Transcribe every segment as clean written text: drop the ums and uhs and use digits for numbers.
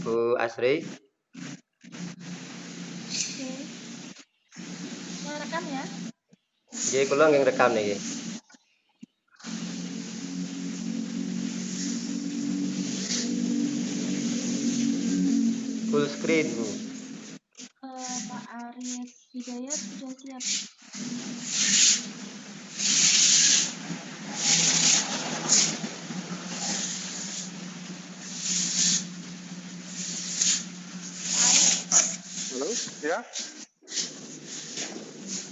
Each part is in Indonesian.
Bu Asri. Oke. Mau rekam ya? Nggih, kula nggih rekam niki. Full screen, Bu. Pak Aris Hidayat sudah siap. Halo, ya?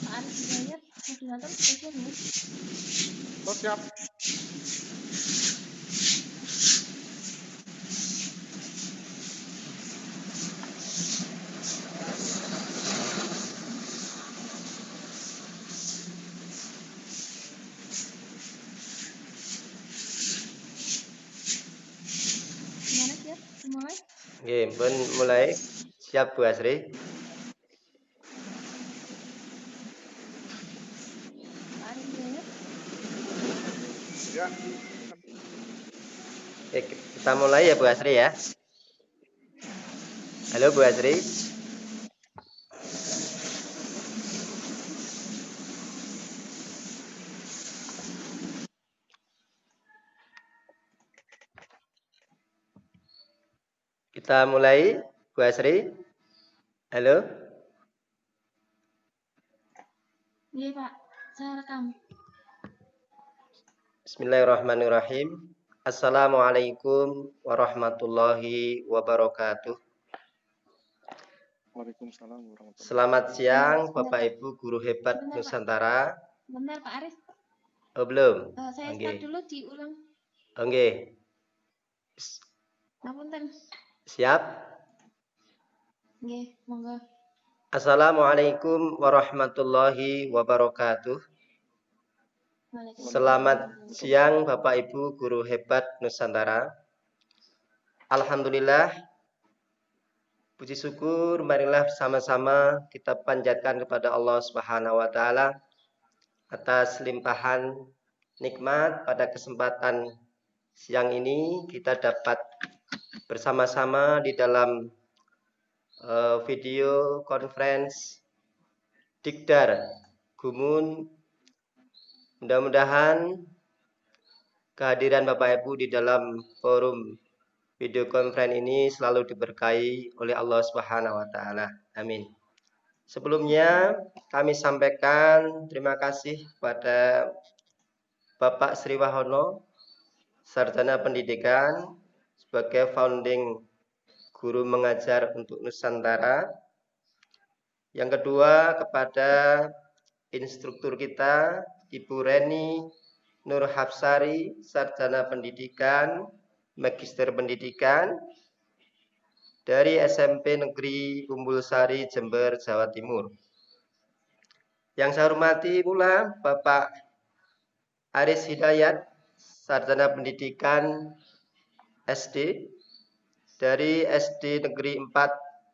Pak Aris Hidayat, moderator sudah siap ya? Oh, siap. Gimana siap? Mulai? Nggih, pun mulai. Siap Bu Asri. Pak Aris Hidayat? Ya. Oke, kita mulai ya Bu Asri ya. Halo Bu Asri. Kita mulai Bu Asri. Halo. Iya Pak, saya rekam. Bismillahirrahmanirrahim. Assalamualaikum warahmatullahi wabarakatuh. Waalaikumsalam warahmatullahi Selamat siang Sebentar, Bapak Pak. Ibu guru hebat Sebentar, Pak. Nusantara. Bentar Pak Aris. Oh, belum? Saya start dulu diulang. Oke. Ngapunten. Siap? Nggih, monggo. Assalamualaikum warahmatullahi wabarakatuh. Selamat siang Bapak Ibu guru hebat Nusantara. Alhamdulillah, puji syukur marilah sama-sama kita panjatkan kepada Allah Subhanahu wa taala atas limpahan nikmat pada kesempatan siang ini kita dapat bersama-sama di dalam video conference Dikdar Gumun. Mudah-mudahan kehadiran Bapak Ibu di dalam forum video conference ini selalu diberkahi oleh Allah Subhanahu wa taala. Amin. Sebelumnya kami sampaikan terima kasih kepada Bapak Sri Wahono, Sarjana Pendidikan sebagai founding guru mengajar untuk Nusantara. Yang kedua kepada instruktur kita Ibu Reni Nur Hapsari, Sarjana Pendidikan, Magister Pendidikan dari SMP Negeri Umbul Sari, Jember, Jawa Timur. Yang saya hormati pula Bapak Aris Hidayat, Sarjana Pendidikan SD dari SD Negeri 4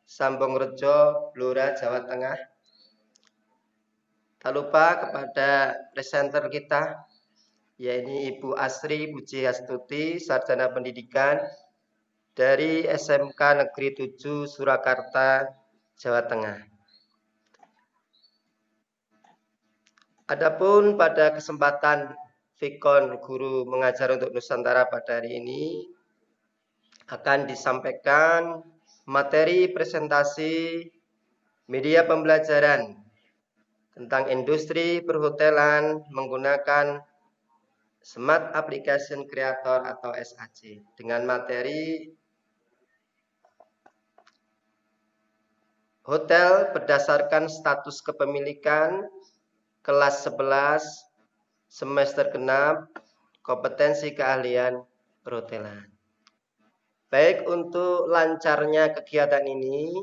Sambongrejo, Blora, Jawa Tengah. Tak lupa kepada presenter kita, yaitu Ibu Asri Puji Astuti, Sarjana Pendidikan dari SMK Negeri 7 Surakarta, Jawa Tengah. Adapun pada kesempatan Vikon Guru Mengajar untuk Nusantara pada hari ini akan disampaikan materi presentasi media pembelajaran tentang industri perhotelan menggunakan Smart Application Creator atau SAC dengan materi hotel berdasarkan status kepemilikan kelas 11 semester genap kompetensi keahlian perhotelan. Baik, untuk lancarnya kegiatan ini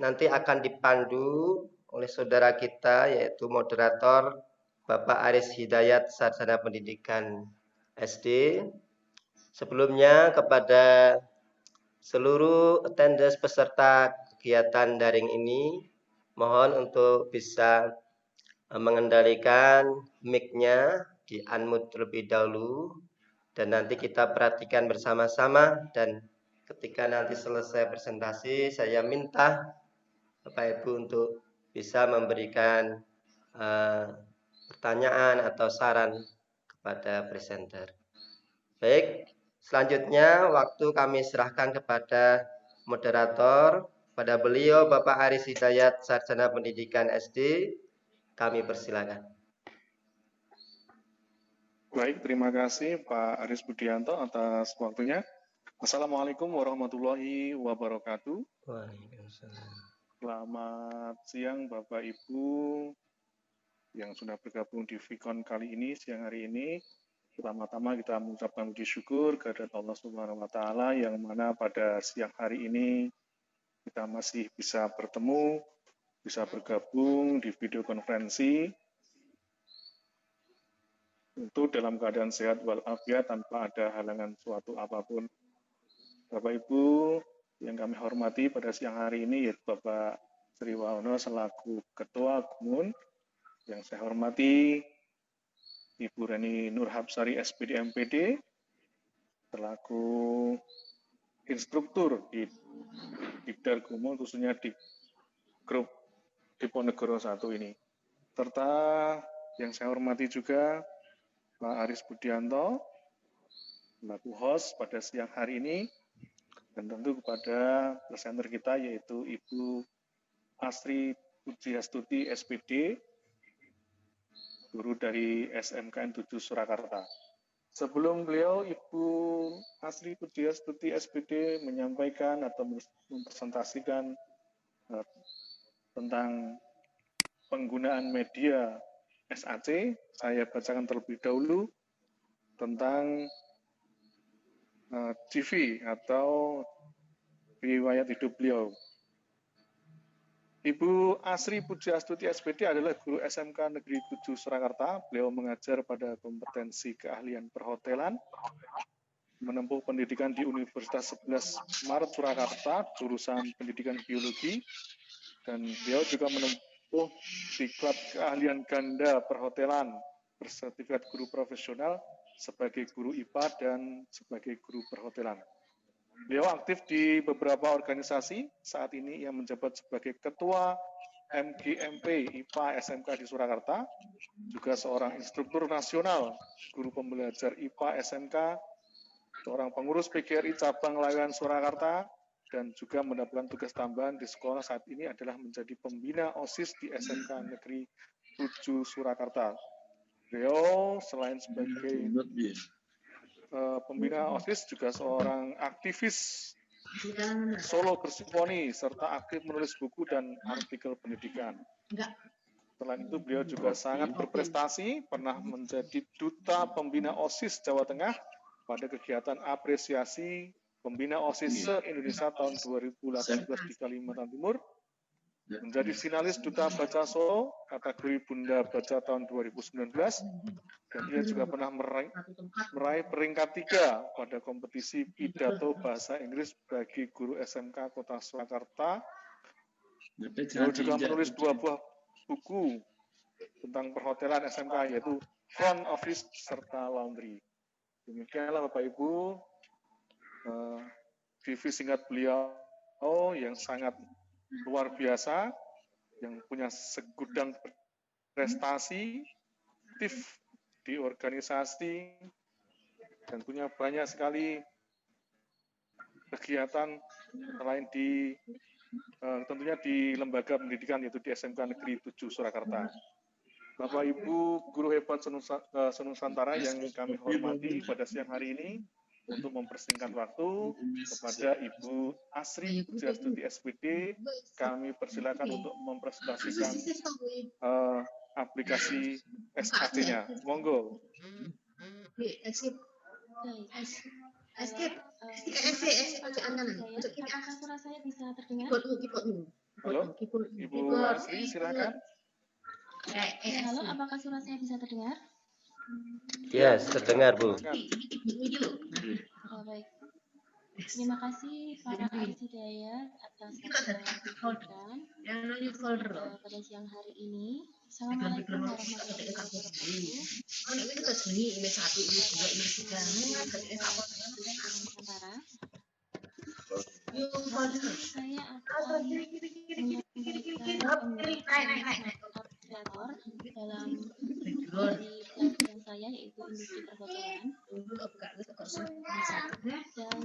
nanti akan dipandu oleh saudara kita yaitu moderator Bapak Aris Hidayat, Sarjana Pendidikan SD. Sebelumnya kepada seluruh attendance peserta kegiatan daring ini, mohon untuk bisa mengendalikan mic-nya di unmute terlebih dahulu dan nanti kita perhatikan bersama-sama dan ketika nanti selesai presentasi, saya minta Bapak Ibu untuk bisa memberikan pertanyaan atau saran kepada presenter. Baik, selanjutnya waktu kami serahkan kepada moderator, pada beliau Bapak Aris Hidayat, Sarjana Pendidikan SD, kami persilakan. Baik, terima kasih Pak Aris Budianto atas waktunya. Assalamualaikum warahmatullahi wabarakatuh. Waalaikumsalam. Selamat siang Bapak Ibu yang sudah bergabung di Vicon kali ini, siang hari ini. Pertama-tama kita mengucapkan puji syukur kehadirat Allah Subhanahu wa Ta'ala yang mana pada siang hari ini kita masih bisa bertemu, bisa bergabung di video konferensi tentu dalam keadaan sehat walafiat tanpa ada halangan suatu apapun. Bapak Ibu yang kami hormati pada siang hari ini yaitu Bapak Sri Wahono selaku Ketua Gumun, yang saya hormati Ibu Reni Nurhabsari SPD MPD selaku instruktur di Dikdar Gumun khususnya di grup Diponegoro 1 ini. Serta yang saya hormati juga Pak Aris Budianto selaku host pada siang hari ini, dan tentu kepada presenter kita yaitu Ibu Asri Pujiastuti SPD, guru dari SMKN 7 Surakarta. Sebelum beliau, Ibu Asri Pujiastuti SPD menyampaikan atau mempresentasikan tentang penggunaan media SAC, saya bacakan terlebih dahulu tentang CV atau riwayat hidup beliau. Ibu Asri Pujiastuti SPD adalah guru SMK Negeri 7 Surakarta. Beliau mengajar pada kompetensi keahlian perhotelan, menempuh pendidikan di Universitas 11 Maret Surakarta, jurusan pendidikan biologi, dan beliau juga menempuh diklat keahlian ganda perhotelan, bersertifikat guru profesional sebagai guru IPA dan sebagai guru perhotelan. Beliau aktif di beberapa organisasi, saat ini ia menjabat sebagai Ketua MGMP IPA SMK di Surakarta, juga seorang instruktur nasional, guru pembelajar IPA SMK, seorang pengurus PGRI Cabang Laweyan Surakarta, dan juga mendapatkan tugas tambahan di sekolah saat ini adalah menjadi pembina OSIS di SMK Negeri 7 Surakarta. Beliau selain sebagai pembina OSIS juga seorang aktivis solo bersimfoni serta aktif menulis buku dan artikel pendidikan. Selain itu beliau juga sangat berprestasi, pernah menjadi duta pembina OSIS Jawa Tengah pada kegiatan apresiasi pembina OSIS se-Indonesia tahun 2018 di Kalimantan Timur, menjadi finalis Duta Baca Solo kategori Bunda Baca tahun 2019, dan ia juga pernah meraih peringkat 3 pada kompetisi pidato bahasa Inggris bagi guru SMK Kota Surakarta. Beliau juga menulis 2 buah buku tentang perhotelan SMK yaitu Front Office serta Laundry. Demikianlah Bapak Ibu CV singkat beliau yang sangat luar biasa, yang punya segudang prestasi, aktif di organisasi, dan punya banyak sekali kegiatan selain di tentunya di lembaga pendidikan yaitu di SMK Negeri 7 Surakarta. Bapak Ibu guru hebat senusantara yang kami hormati pada siang hari ini, untuk mempersingkat waktu kepada Ibu Asri Pujiastuti SPD, kami persilakan untuk mempresentasikan aplikasi SAC-nya. Monggo. Apakah suara saya bisa terdengar? Halo, Ibu Asri, silakan. Halo, apakah suara saya bisa terdengar? Ya, terdengar Bu. Baik. Terima kasih para Aris Hidayat atas penyampaian pada siang hari ini. Assalamualaikum warahmatullahi wabarakatuh. Saya akan menyampaikan operator dalam dari pelajaran saya yaitu industri perhotelan. Dan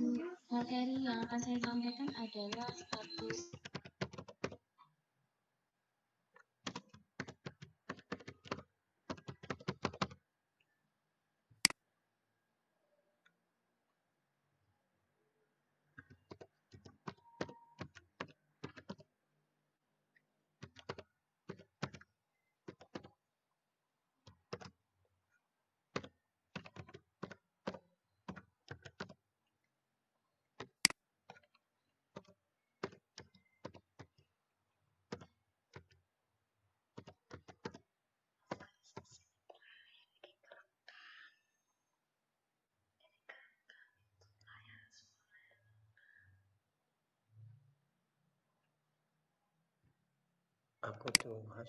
materi yang akan saya sampaikan adalah status Aku tuh Mas.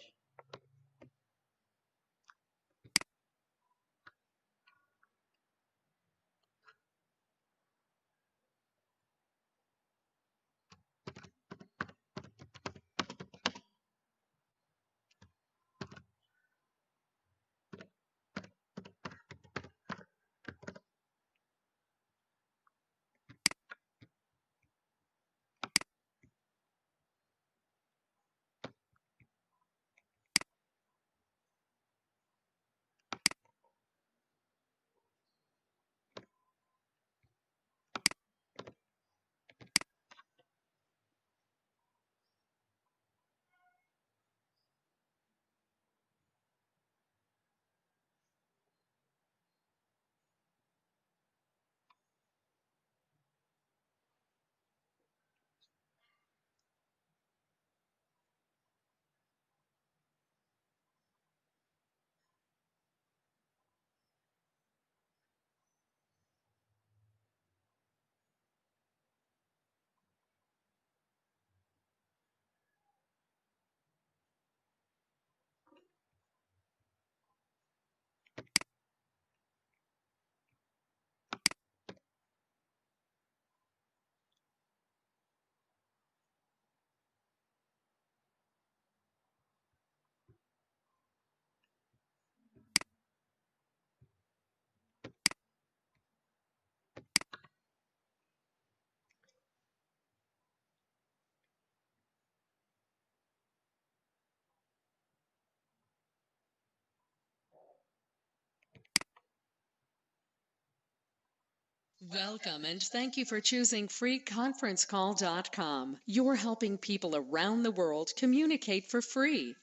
Welcome and thank you for choosing freeconferencecall.com. You're helping people around the world communicate for free.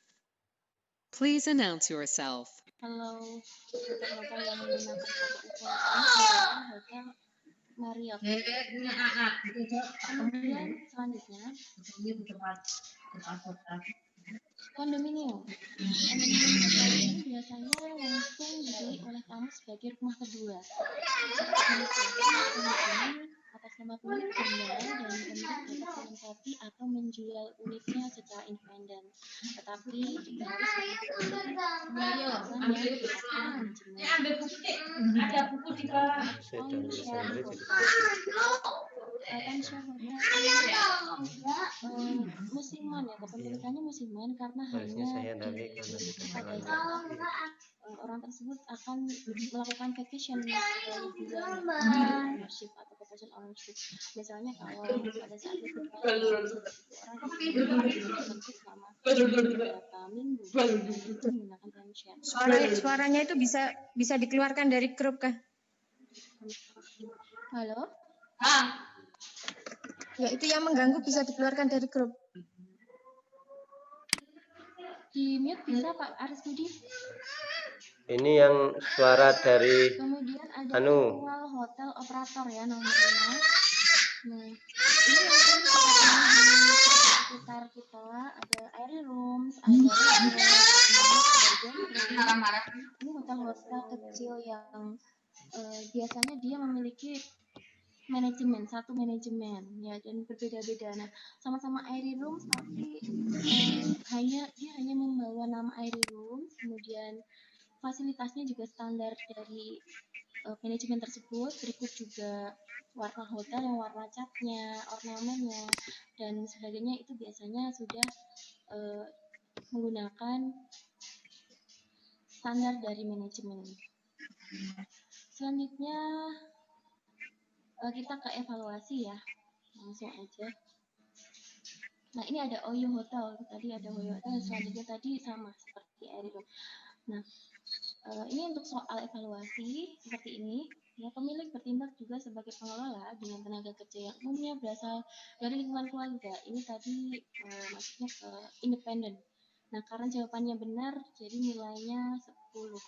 Please announce yourself. Halo, hotel yang menggunakan foto UFO adalah Hotel Marriott. Kemudian selanjutnya kondominium. Kondominium hotel ini biasanya langsung dibeli oleh tamu sebagai rumah kedua. Kemudian atas nama pemilik janda dan pemilik dapat melengkapi atau menjual unitnya secara independen. Tetapi harus ada buku di bawah. Musiman ya, kepemilikannya musiman karena Harusnya saya hanya tapi karena tidak pada terlalu saat orang tersebut akan melakukan vacation liburan ownership atau vacation ownership. Misalnya kalau pada saat liburan orang tentu selama beberapa minggu itu menggunakan timeshare. Suaranya itu bisa dikeluarkan dari grup kah? Halo? Ya, itu yang mengganggu bisa dikeluarkan dari grup. Di mute bisa Pak Aris Budi? Ini yang suara dari Kemudian ada virtual hotel operator ya nomor 5. Nah, ini yang perlu kita ketahui di sekitar kita ada airy rooms, ada game room. Ini hotel-hotel kecil yang biasanya dia memiliki satu manajemen ya, dan berbeda-beda. Nah, sama-sama airy rooms tapi dia hanya membawa nama airy rooms, kemudian fasilitasnya juga standar dari manajemen tersebut. Berikut juga warna hotel yang warna catnya, ornamennya, dan sebagainya itu biasanya sudah menggunakan standar dari manajemen. Selanjutnya kita ke evaluasi ya, langsung aja. Nah ini ada Oyo Hotel, tadi ada Oyo Hotel, selanjutnya tadi sama seperti Aero. Nah ini untuk soal evaluasi seperti ini. Ya, pemilik bertindak juga sebagai pengelola dengan tenaga kerja yang umumnya berasal dari lingkungan keluarga. Ini tadi maksudnya ke independen. Nah, karena jawabannya benar, jadi nilainya 10.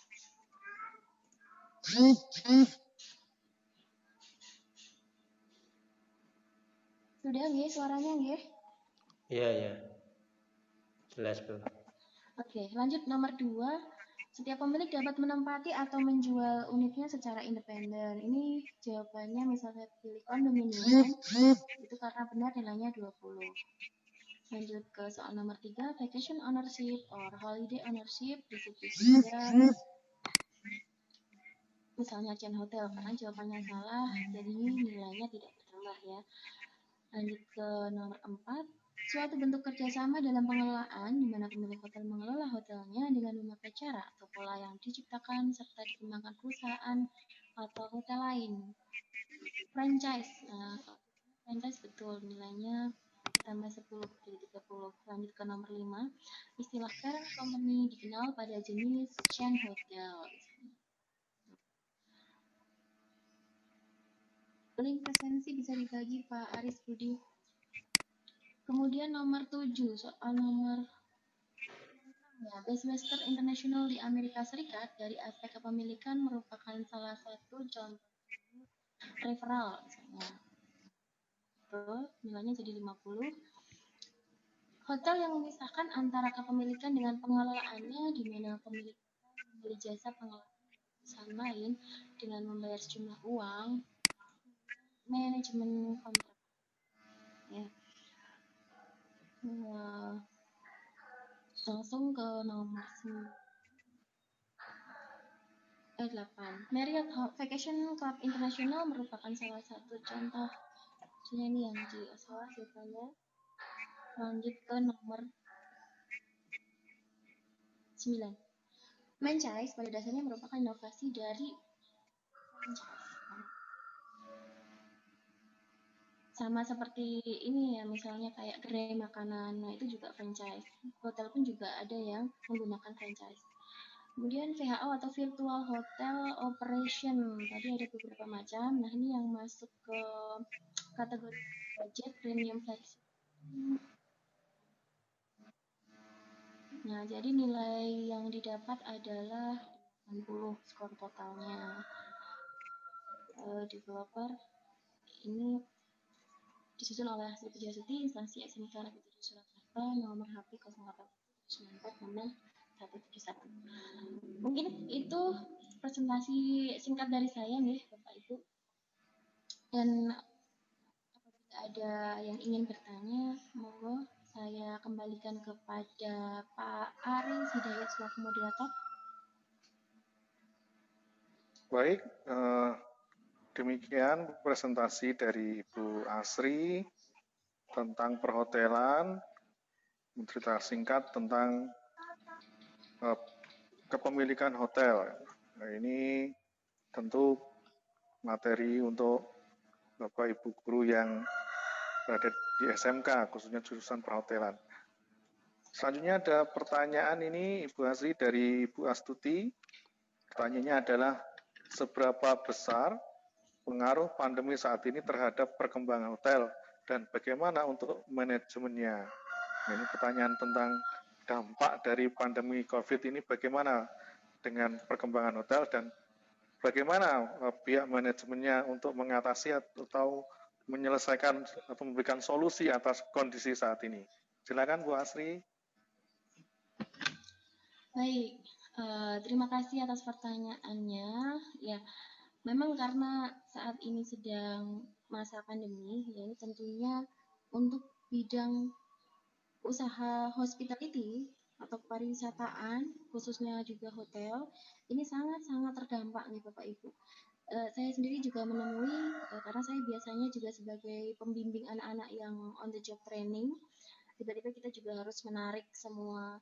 Sudah nggih suaranya nggih? Iya. Jelas, Bu. Oke, lanjut nomor 2. Setiap pemilik dapat menempati atau menjual unitnya secara independen. Ini jawabannya misalnya pilih kondominium, itu karena benar nilainya 20. Lanjut ke soal nomor 3, vacation ownership or holiday ownership. Di situ juga misalnya chain hotel, karena jawabannya salah, jadi nilainya tidak bertambah ya. Lanjut ke nomor 4, suatu bentuk kerjasama dalam pengelolaan, di mana pemilik hotel mengelola hotelnya dengan memakai cara atau pola yang diciptakan serta dikembangkan perusahaan atau hotel lain. Franchise, nah franchise betul, nilainya tambah 10 jadi 30. Lanjut ke nomor 5, istilah parent company dikenal pada jenis chain hotel. Link presensi bisa dibagi Pak Aris Budi. Kemudian nomor 7, soal nomor ya, Best Western International di Amerika Serikat dari aspek kepemilikan merupakan salah satu contoh referral misalnya. Nilainya jadi 50. Hotel yang memisahkan antara kepemilikan dengan pengelolaannya, di mana pemilik membeli jasa pengelolaan perusahaan lain dengan membayar sejumlah uang, manajemen kontrak. Ya. Langsung ke nomor 8. Marriott Vacation Club International merupakan salah satu contoh. Ini yang di salah jawabannya. Lanjut ke nomor 9. Franchise pada dasarnya merupakan inovasi dari franchise. Sama seperti ini ya, misalnya kayak gerai makanan, nah itu juga franchise. Hotel pun juga ada yang menggunakan franchise. Kemudian VHO atau Virtual Hotel Operation, tadi ada beberapa macam. Nah ini yang masuk ke kategori budget premium flagship. Nah jadi nilai yang didapat adalah 80 skor totalnya. Developer ini disusun oleh Sri Pujiastuti, instansi SMK Negeri 7 Surakarta, nomor HP 0894 Mungkin itu presentasi singkat dari saya nih, Bapak Ibu. Dan apabila ada yang ingin bertanya, monggo saya kembalikan kepada Pak Aris Hidayat selaku moderator. Baik, demikian presentasi dari Ibu Asri tentang perhotelan, cerita singkat tentang kepemilikan hotel. Nah, ini tentu materi untuk Bapak Ibu guru yang berada di SMK, khususnya jurusan perhotelan. Selanjutnya ada pertanyaan ini Ibu Asri dari Ibu Astuti. Pertanyaannya adalah seberapa besar pengaruh pandemi saat ini terhadap perkembangan hotel dan bagaimana untuk manajemennya. Nah, ini pertanyaan tentang dampak dari pandemi COVID ini bagaimana dengan perkembangan hotel dan bagaimana pihak manajemennya untuk mengatasi atau menyelesaikan atau memberikan solusi atas kondisi saat ini. Silakan Bu Asri. Baik, terima kasih atas pertanyaannya. Ya, memang karena saat ini sedang masa pandemi, ya tentunya untuk bidang usaha hospitality atau pariwisataan, khususnya juga hotel, ini sangat-sangat terdampak nih Bapak Ibu. Saya sendiri juga menemui, karena saya biasanya juga sebagai pembimbing anak-anak yang on the job training, tiba-tiba kita juga harus menarik semua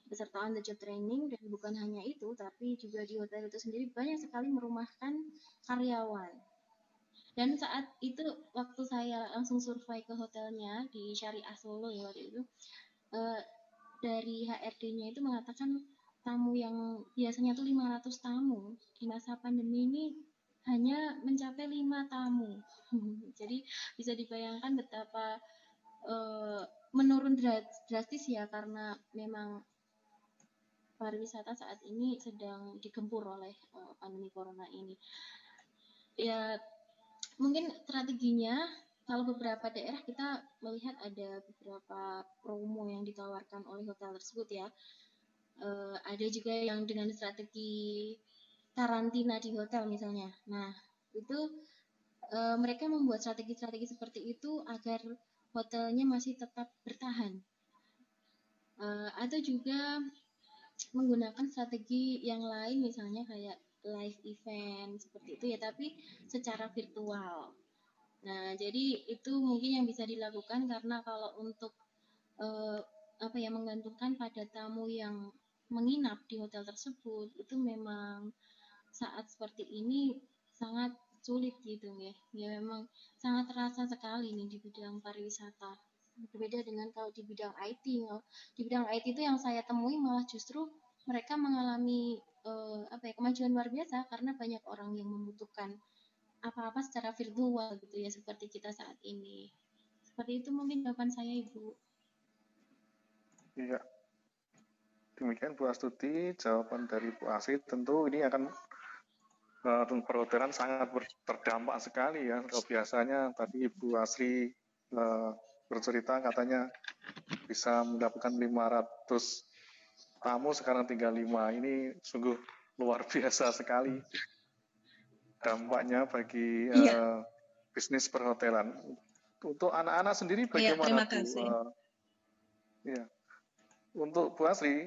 peserta on the job training, dan bukan hanya itu, tapi juga di hotel itu sendiri banyak sekali merumahkan karyawan. Dan saat itu waktu saya langsung survei ke hotelnya di Syariah Solo ya waktu itu, dari HRD-nya itu mengatakan tamu yang biasanya tuh 500 tamu di masa pandemi ini hanya mencapai 5 tamu. Jadi bisa dibayangkan betapa menurun drastis ya, karena memang pariwisata saat ini sedang digempur oleh pandemi corona ini. Ya, mungkin strateginya kalau beberapa daerah kita melihat ada beberapa promo yang ditawarkan oleh hotel tersebut ya. Ada juga yang dengan strategi karantina di hotel misalnya. Nah, itu mereka membuat strategi-strategi seperti itu agar hotelnya masih tetap bertahan. Atau juga menggunakan strategi yang lain misalnya kayak live event seperti itu ya, tapi secara virtual. Nah, jadi itu mungkin yang bisa dilakukan, karena kalau untuk menggantungkan pada tamu yang menginap di hotel tersebut itu memang saat seperti ini sangat sulit gitu ya. Ya memang sangat terasa sekali nih di bidang pariwisata. Berbeda dengan kalau di bidang IT. Di bidang IT itu yang saya temui malah justru mereka mengalami kemajuan luar biasa karena banyak orang yang membutuhkan apa-apa secara virtual gitu ya, seperti kita saat ini. Seperti itu mungkin jawaban saya, Ibu. Iya. Demikian Bu Astuti, jawaban dari Bu Asri. Tentu ini akan perhotelan sangat terdampak sekali ya. Kalau biasanya tadi Bu Asri bercerita katanya bisa mendapatkan 500 tamu, sekarang tinggal 5. Ini sungguh luar biasa sekali dampaknya bagi bisnis perhotelan. Untuk anak-anak sendiri bagaimana, terima kasih. Bu? Untuk Bu Asri,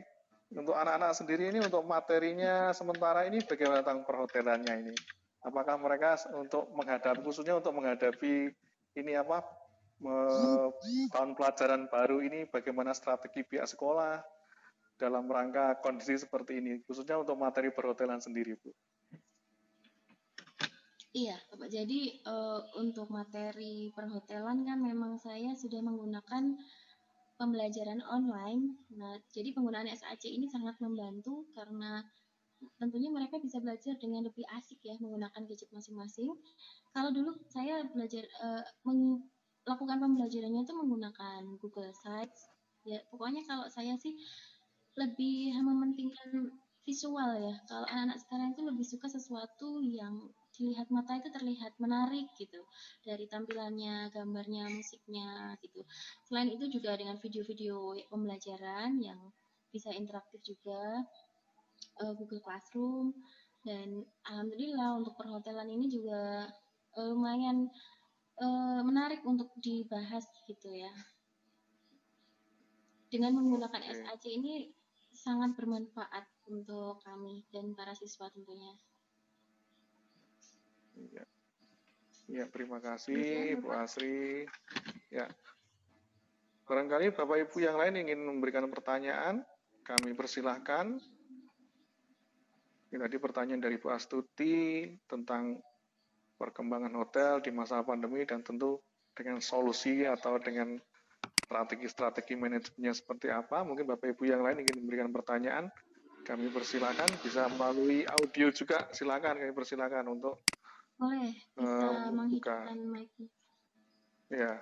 untuk anak-anak sendiri ini untuk materinya sementara ini bagaimana tentang perhotelannya ini? Apakah mereka untuk menghadapi, khususnya untuk menghadapi ini tahun pelajaran baru ini, bagaimana strategi pihak sekolah dalam rangka kondisi seperti ini, khususnya untuk materi perhotelan sendiri, Bu? Iya, Bapak. Jadi untuk materi perhotelan kan memang saya sudah menggunakan pembelajaran online. Nah, jadi penggunaan SAC ini sangat membantu karena tentunya mereka bisa belajar dengan lebih asik ya menggunakan gadget masing-masing. Kalau dulu saya belajar melakukan pembelajarannya itu menggunakan Google Sites. Ya, pokoknya kalau saya sih lebih mementingkan visual ya. Kalau anak-anak sekarang itu lebih suka sesuatu yang dilihat mata itu terlihat menarik gitu, dari tampilannya, gambarnya, musiknya gitu. Selain itu juga dengan video-video pembelajaran yang bisa interaktif juga, Google Classroom, dan alhamdulillah untuk perhotelan ini juga lumayan menarik untuk dibahas gitu ya. Dengan menggunakan SAC ini sangat bermanfaat untuk kami dan para siswa tentunya. Ya, terima kasih Bu Asri. Ya, barangkali Bapak Ibu yang lain ingin memberikan pertanyaan, kami persilahkan. Ini tadi pertanyaan dari Bu Astuti tentang perkembangan hotel di masa pandemi dan tentu dengan solusi atau dengan strategi-strategi manajemennya seperti apa. Mungkin Bapak Ibu yang lain ingin memberikan pertanyaan, kami persilakan, bisa melalui audio juga, silakan, kami persilakan untuk boleh bisa menghidupkan mic-nya. Ya,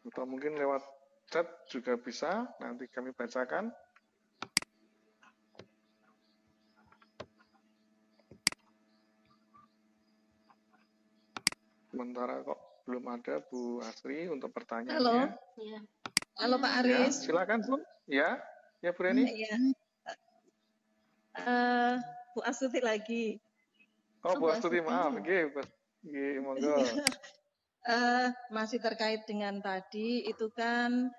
atau mungkin lewat chat juga bisa, nanti kami bacakan. Sementara kok belum ada Bu Asri untuk pertanyaannya. Halo. Ya. Halo Pak Aris. Ya, silakan Bu. Ya, Bu Reni. Ya. Bu Astuti lagi. Oh, Bu Astuti, maaf. Monggo. Masih terkait dengan tadi itu kan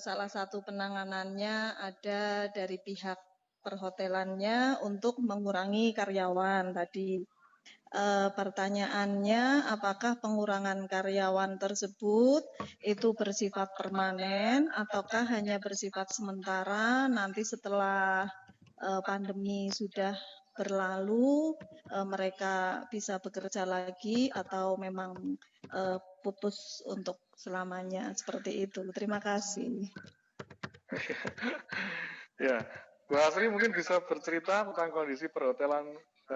salah satu penanganannya ada dari pihak perhotelannya untuk mengurangi karyawan tadi. Pertanyaannya, apakah pengurangan karyawan tersebut itu bersifat permanen ataukah hanya bersifat sementara nanti setelah pandemi sudah berlalu mereka bisa bekerja lagi atau memang putus untuk selamanya seperti itu. Terima kasih. Ya, Bu Asri mungkin bisa bercerita tentang kondisi perhotelan,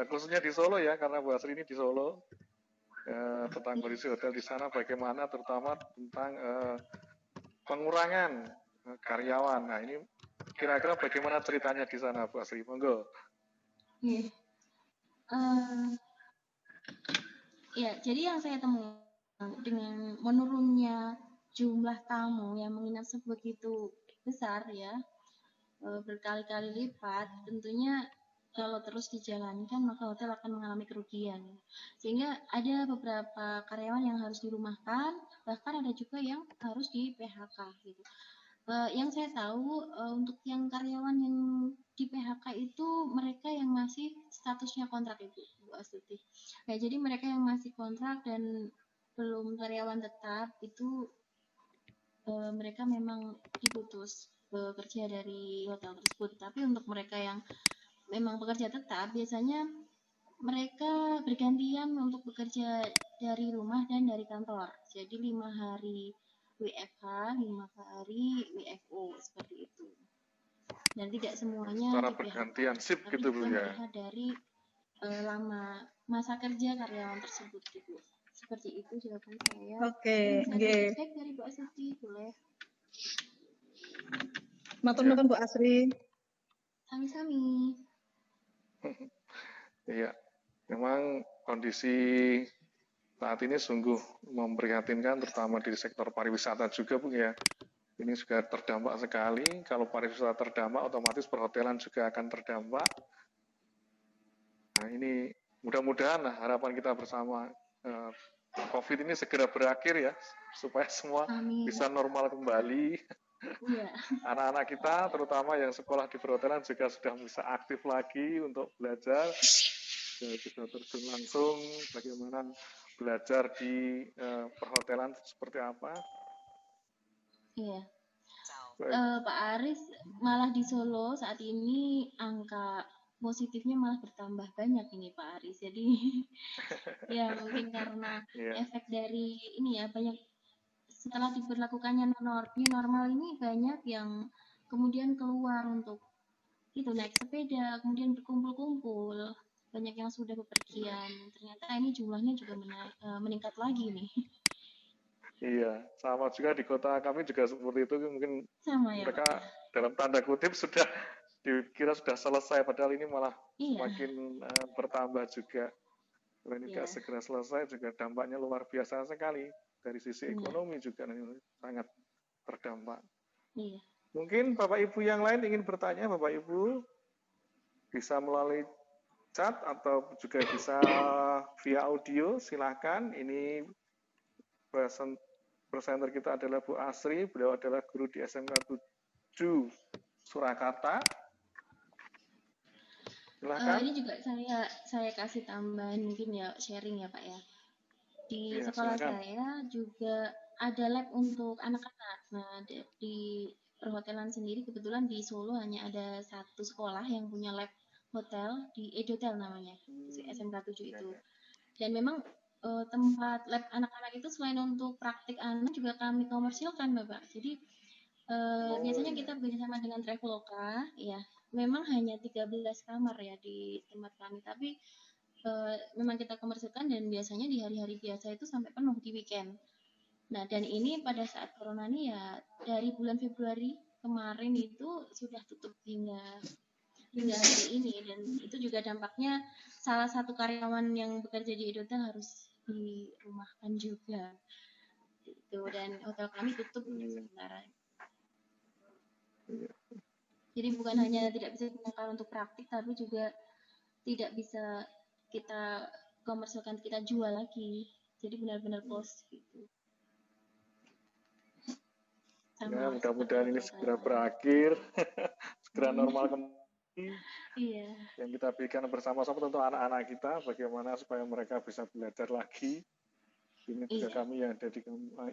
khususnya di Solo ya, karena Bu Asri ini di Solo, tentang kondisi hotel di sana bagaimana, terutama tentang pengurangan karyawan. Nah ini kira-kira bagaimana ceritanya di sana, Bu Asri? Monggo. Ya, jadi yang saya temukan dengan menurunnya jumlah tamu yang menginap sebegitu besar ya, berkali-kali lipat, tentunya kalau terus dijalankan maka hotel akan mengalami kerugian. Sehingga ada beberapa karyawan yang harus dirumahkan, bahkan ada juga yang harus di PHK gitu. Yang saya tahu untuk yang karyawan yang di PHK itu mereka yang masih statusnya kontrak itu, Bu Astuti. Ya, jadi mereka yang masih kontrak dan belum karyawan tetap itu mereka memang diputus bekerja dari hotel tersebut. Tapi untuk mereka yang memang bekerja tetap, biasanya mereka bergantian untuk bekerja dari rumah dan dari kantor. Jadi 5 hari WFH, 5 hari WFO, seperti itu. Dan tidak semuanya Secara di PHK, bergantian shift tapi gitu Bu juga ya. melihat dari lama masa kerja karyawan tersebut gitu. Seperti itu jawaban saya. Oke, Bisa dicek dari Bu Astuti, boleh. Matur nuwun Bu Asri. Sami-sami. Iya, memang kondisi saat ini sungguh memprihatinkan, terutama di sektor pariwisata juga Bu ya. Ini juga terdampak sekali. Kalau pariwisata terdampak, otomatis perhotelan juga akan terdampak. Nah ini mudah-mudahan lah harapan kita bersama COVID ini segera berakhir ya, supaya semua Amin. bisa normal kembali. Iya. Anak-anak kita, terutama yang sekolah di perhotelan juga sudah bisa aktif lagi untuk belajar, sudah terjun langsung bagaimana belajar di perhotelan seperti apa. Iya. Pak Aris, malah di Solo saat ini angka positifnya malah bertambah banyak ini Pak Aris. Jadi ya mungkin karena efek dari ini ya, banyak setelah diberlakukannya new normal ini banyak yang kemudian keluar untuk itu naik sepeda, kemudian berkumpul-kumpul, banyak yang sudah bepergian. Ternyata ini jumlahnya juga meningkat lagi nih. Iya, sama juga di kota kami juga seperti itu. Mungkin sama ya, mereka Pak. Dalam tanda kutip sudah dikira sudah selesai, padahal ini malah Iya. semakin bertambah juga. Kalau ini tidak segera selesai juga dampaknya luar biasa sekali. Dari sisi ekonomi juga sangat terdampak. Iya. Mungkin Bapak Ibu yang lain ingin bertanya, Bapak Ibu bisa melalui chat atau juga bisa via audio, silakan. Ini presenter kita adalah Bu Asri, beliau adalah guru di SMK 7 Surakarta. Silakan. Ini juga saya kasih tambahan mungkin ya, sharing ya Pak ya. Di sekolah silakan. saya juga ada lab untuk anak-anak. Nah, di perhotelan sendiri kebetulan di Solo hanya ada satu sekolah yang punya lab hotel, di Edotel namanya, di SMK 7 itu. Dan memang tempat lab anak-anak itu selain untuk praktik anak juga kami komersilkan Bapak. Jadi biasanya kita bekerjasama dengan Traveloka, ya. Memang hanya 13 kamar ya di tempat kami, tapi memang kita komersilkan dan biasanya di hari-hari biasa itu sampai penuh di weekend. Nah, dan ini pada saat corona ini ya dari bulan Februari kemarin itu sudah tutup hingga hari ini, dan itu juga dampaknya salah satu karyawan yang bekerja di Edotel harus dirumahkan juga. Gitu, dan hotel kami tutup sementara. Jadi bukan hanya tidak bisa digunakan untuk praktik, tapi juga tidak bisa kita komersilkan, kita jual lagi. Jadi benar-benar close gitu. Ya, Sama mudah-mudahan seperti ini itu segera Kak. berakhir, segera normal kembali. Iya, Yang kita berikan bersama-sama tentu anak-anak kita, bagaimana supaya mereka bisa belajar lagi. Ini juga iya, kami yang ada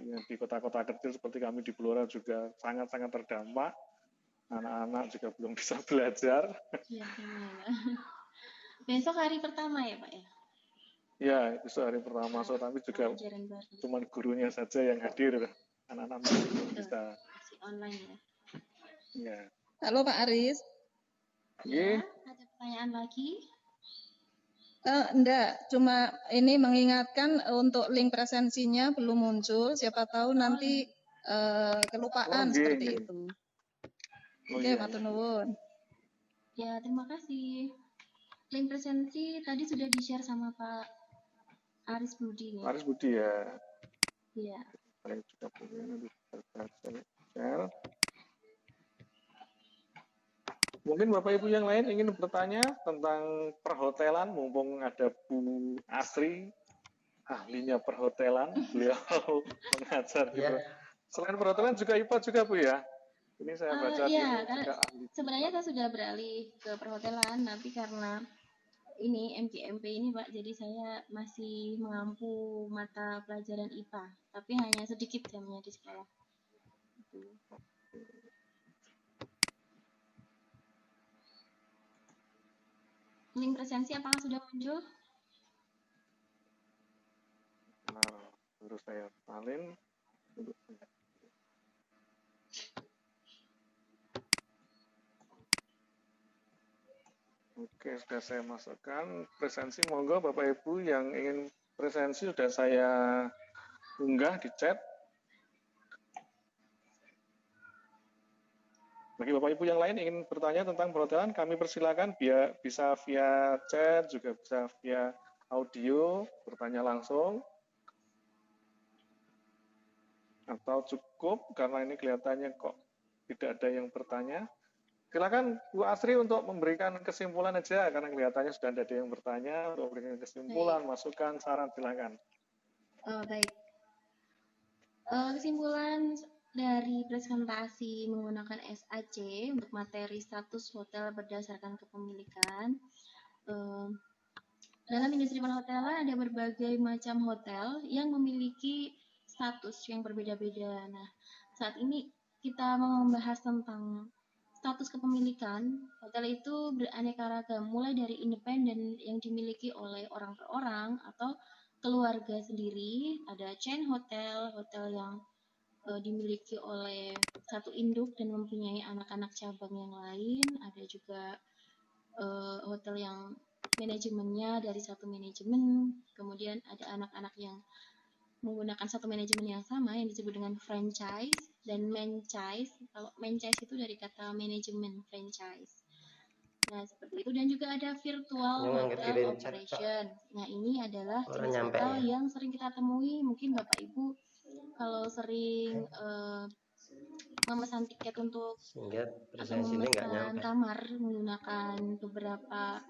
yang di kota-kota kecil seperti kami di Blora juga sangat-sangat terdampak. Anak-anak juga belum bisa belajar. iya sama ya Pak. Besok hari pertama ya Pak ya? Ya, itu hari pertama, so, tapi juga Pelajaran baru. cuman gurunya saja yang hadir. Anak-anak masih belum bisa. Masih online ya? Ya. Halo Pak Aris. Ya, ada pertanyaan lagi? Enggak, cuma ini mengingatkan untuk link presensinya belum muncul. Siapa tahu nanti kelupaan seperti itu. Oke, matur nuwun. Ya, terima kasih. Link presensi tadi sudah di-share sama Pak Aris Budi ya? Aris Budi ya. Iya. Saya juga punya nanti share. Mungkin Bapak Ibu yang lain ingin bertanya tentang perhotelan, mumpung ada Bu Asri, ahlinya perhotelan, beliau mengajar di selain perhotelan juga IPA juga Bu ya? Ini saya baca Iya, ini juga ahli. sebenarnya saya sudah beralih ke perhotelan, tapi karena ini MGMP ini Pak, jadi saya masih mengampu mata pelajaran IPA, tapi hanya sedikit jamnya di sekolah. Gitu. Link presensi apakah sudah muncul? Nah, baru saya salin. Oke, sudah saya masukkan presensi. Monggo Bapak Ibu yang ingin presensi sudah saya unggah di chat. Bagi Bapak Ibu yang lain ingin bertanya tentang perhotelan, kami persilakan bisa via chat, juga bisa via audio, bertanya langsung. Atau cukup, karena ini kelihatannya kok tidak ada yang bertanya. Silakan Bu Asri untuk memberikan kesimpulan aja, karena kelihatannya sudah ada yang bertanya, untuk memberikan kesimpulan, masukan, saran, silakan. Baik. Kesimpulan dari presentasi menggunakan SAC untuk materi status hotel berdasarkan kepemilikan. Dalam industri perhotelan ada berbagai macam hotel yang memiliki status yang berbeda-beda. Nah, saat ini kita mau membahas tentang status kepemilikan. Hotel itu beraneka ragam, mulai dari independen yang dimiliki oleh orang per orang atau keluarga sendiri, ada chain hotel, hotel yang dimiliki oleh satu induk dan mempunyai anak-anak cabang yang lain, ada juga hotel yang manajemennya dari satu manajemen, kemudian ada anak-anak yang menggunakan satu manajemen yang sama yang disebut dengan franchise dan franchise. Kalau franchise itu dari kata manajemen franchise. Nah, seperti itu. Dan juga ada virtual hotel operation. Nah, ini adalah jenis hotel yang sering kita temui. Mungkin Bapak Ibu kalau sering memesan tiket untuk atau memesan kamar menggunakan beberapa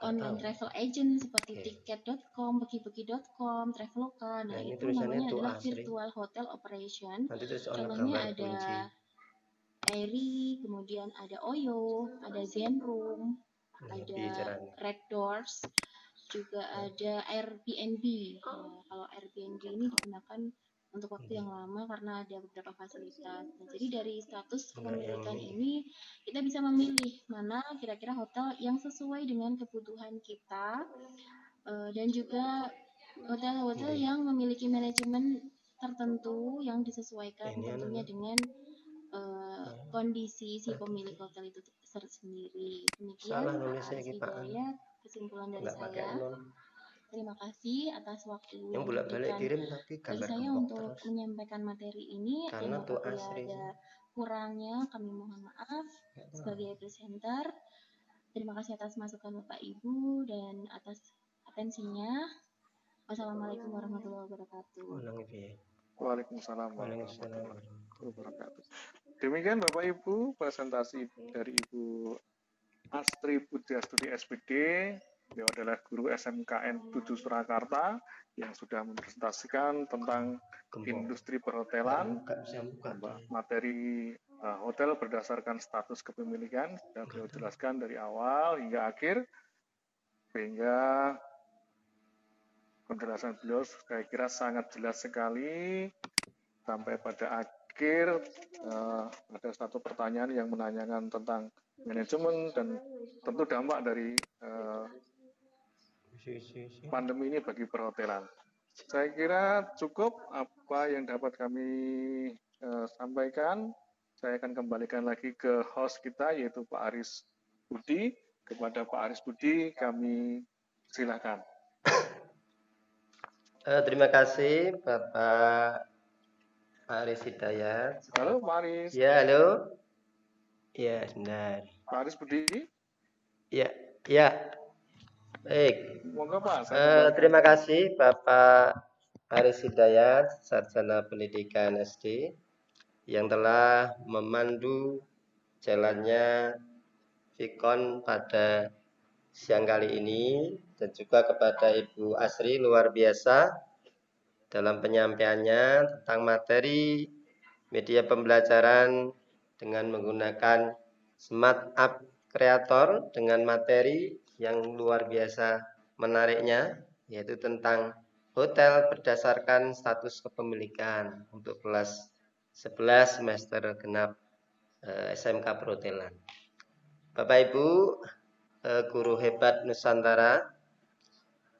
online travel agent seperti tiket.com, booking.com, traveloka. Nah, itu namanya adalah virtual hotel operation. Contohnya ada Airy, kemudian ada Oyo, ada Zenroom, ada Red Doors, juga ada Airbnb. Nah, kalau Airbnb ini digunakan untuk waktu yang lama karena ada beberapa fasilitas. Nah, jadi dari status kepemilikan ini kita bisa memilih mana kira-kira hotel yang sesuai dengan kebutuhan kita, dan juga hotel-hotel yang memiliki manajemen tertentu yang disesuaikan tentunya dengan kondisi si pemilik hotel itu sendiri. Demikian Pak Aris Hidayat, kesimpulan dari saya. Terima kasih atas waktu yang diberikan bagi saya untuk menyampaikan materi ini. Dan apabila ada kurangnya, kami mohon maaf sebagai presenter. Terima kasih atas masukan Bapak Ibu dan atas atensinya. Wassalamualaikum warahmatullahi wabarakatuh. Waalaikumsalam warahmatullahi wabarakatuh. Demikian Bapak Ibu presentasi dari Ibu Astri Pujastuti SPD Beliau adalah guru SMKN 7 Surakarta yang sudah mempresentasikan tentang industri perhotelan, materi hotel berdasarkan status kepemilikan, dan beliau jelaskan dari awal hingga akhir, sehingga penjelasan beliau saya kira sangat jelas sekali. Sampai pada akhir ada satu pertanyaan yang menanyakan tentang manajemen dan tentu dampak dari pandemi ini bagi perhotelan. Saya kira cukup apa yang dapat kami sampaikan. Saya akan kembalikan lagi ke host kita, yaitu Pak Aris Budi. Kepada Pak Aris Budi, kami silakan. Terima kasih Bapak Aris Hidayat. Halo Pak Aris. Ya, halo. Ya, benar. Pak Aris Budi. Ya, ya. Baik. Monggo Pak. Terima kasih Bapak Aris Hidayat, Sarjana Pendidikan SD, yang telah memandu jalannya Vikon pada siang kali ini, dan juga kepada Ibu Asri luar biasa dalam penyampaiannya tentang materi media pembelajaran dengan menggunakan Smart App Creator dengan materi yang luar biasa menariknya, yaitu tentang hotel berdasarkan status kepemilikan untuk kelas 11 semester genap SMK Perhotelan. Bapak Ibu, guru hebat Nusantara,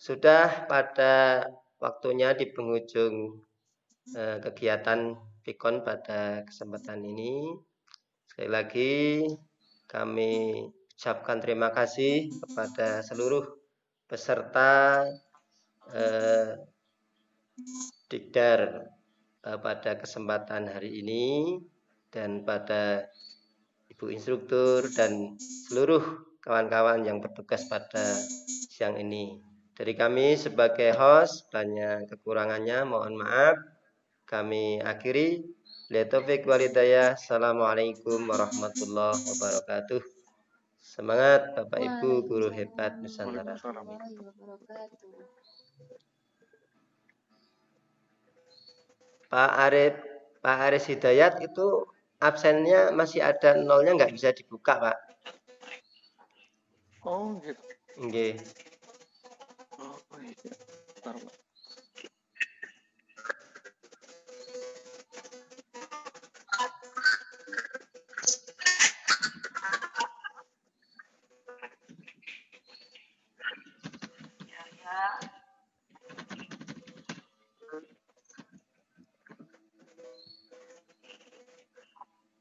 sudah pada waktunya di penghujung kegiatan Vikon pada kesempatan ini. Sekali lagi kami ucapkan terima kasih kepada seluruh peserta Dikdar pada kesempatan hari ini, dan pada Ibu instruktur dan seluruh kawan-kawan yang bertugas pada siang ini. Dari kami sebagai host, banyak kekurangannya, mohon maaf. Kami akhiri. Billahi taufiq wal hidayah. Assalamualaikum warahmatullahi wabarakatuh. Semangat Bapak Ibu guru hebat Nusantara. Pak Aris Hidayat itu absennya masih ada nolnya, nggak bisa dibuka Pak. Oh gitu. Nggih. Oh iya. Bentar, Pak.